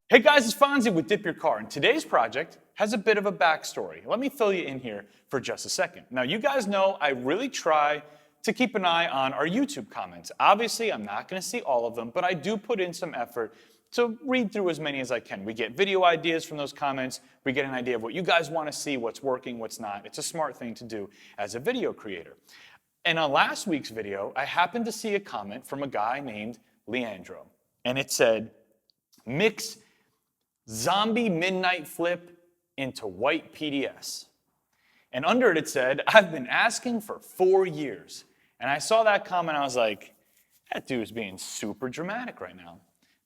Hey guys, it's Fonzie with Dip Your Car, and today's project has a bit of a backstory. Let me fill you in here for just a second. Now, you guys know I really try to keep an eye on our YouTube comments. Obviously, I'm not going to see all of them, but I do put in some effort to read through as many as I can. We get video ideas from those comments. We get an idea of what you guys want to see, what's working, what's not. It's a smart thing to do as a video creator. And on last week's video, I happened to see a comment from a guy named Leandro, and it said, "Mix zombie midnight flip into white PDS." And under it, it said, "I've been asking for 4 years." And I saw that comment, I was like, that dude's being super dramatic right now.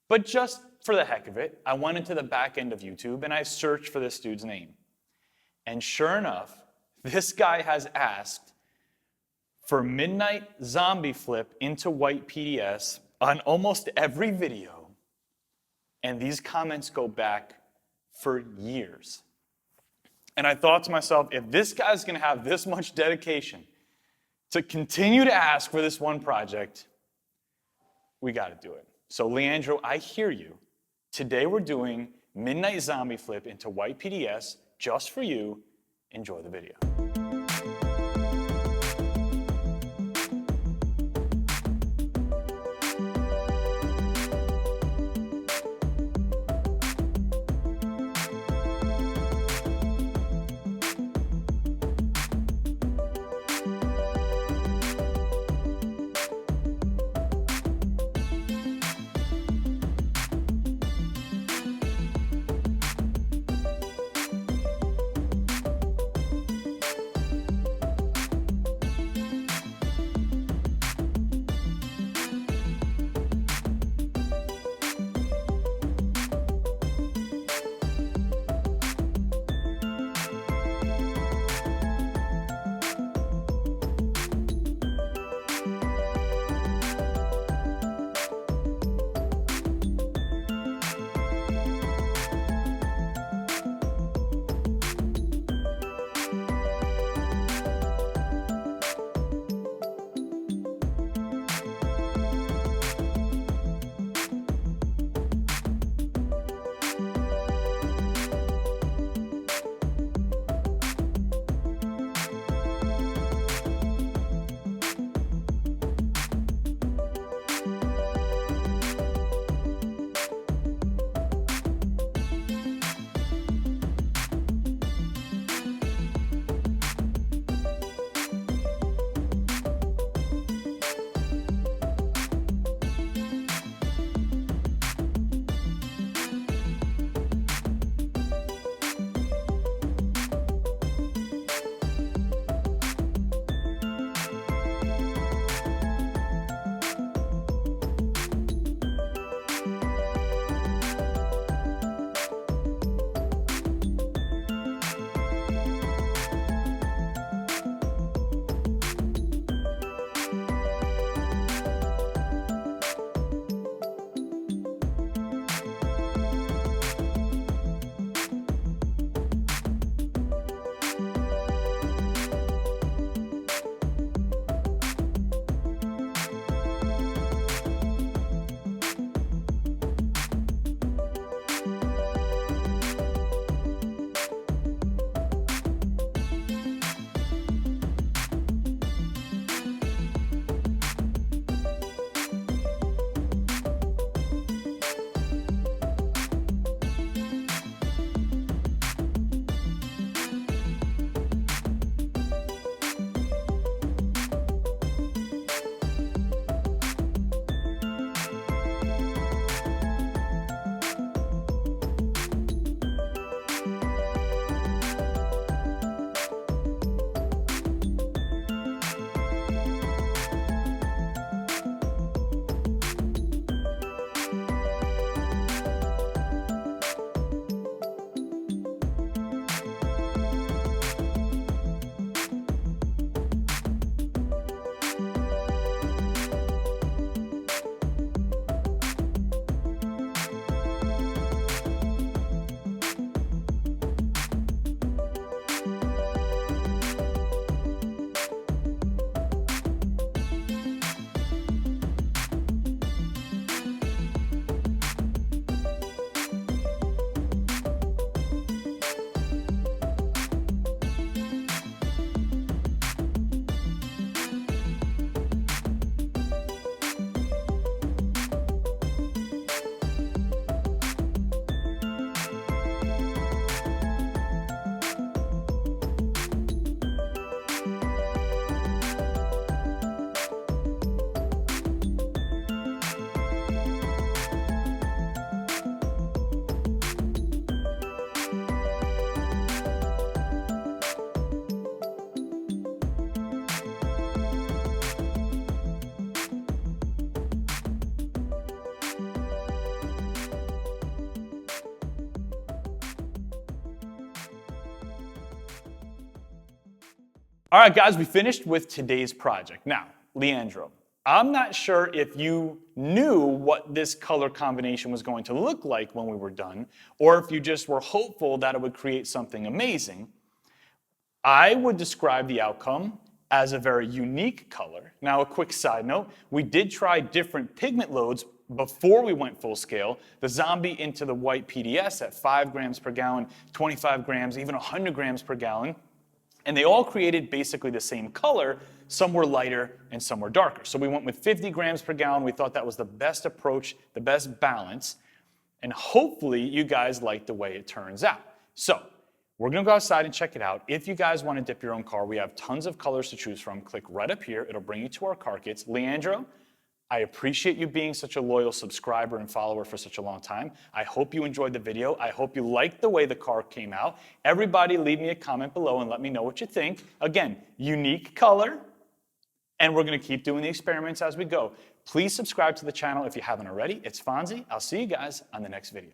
But just for the heck of it, I went into the back end of YouTube and I searched for this dude's name. And sure enough, this guy has asked for midnight zombie flip into white PDS on almost every video. And these comments go back for years. And I thought to myself, if this guy's going to have this much dedication to continue to ask for this one project, we got to do it. So Leandro, I hear you. Today we're doing midnight zombie flip into white PDS just for you. Enjoy the video. All right, guys, we finished with today's project. Now, Leandro, I'm not sure if you knew what this color combination was going to look like when we were done, or if you just were hopeful that it would create something amazing. I would describe the outcome as a very unique color. Now, a quick side note, we did try different pigment loads before we went full scale. The zombie into the white PDS at 5 grams per gallon, 25 grams, even 100 grams per gallon. And they all created basically the same color. Some were lighter and some were darker. So we went with 50 grams per gallon. We thought that was the best approach, the best balance. And hopefully you guys like the way it turns out. So we're gonna go outside and check it out. If you guys wanna dip your own car, we have tons of colors to choose from. Click right up here. It'll bring you to our car kits. Leandro, I appreciate you being such a loyal subscriber and follower for such a long time. I hope you enjoyed the video. I hope you liked the way the car came out. Everybody leave me a comment below and let me know what you think. Again, unique color, and we're gonna keep doing the experiments as we go. Please subscribe to the channel if you haven't already. It's Fonzie. I'll see you guys on the next video.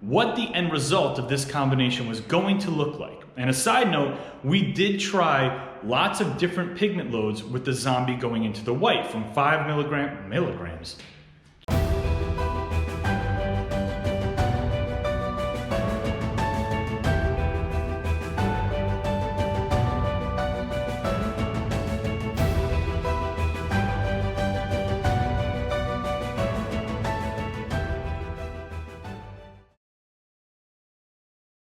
What the end result of this combination was going to look like. And a side note, we did try lots of different pigment loads with the zombie going into the white, from 5 milligrams,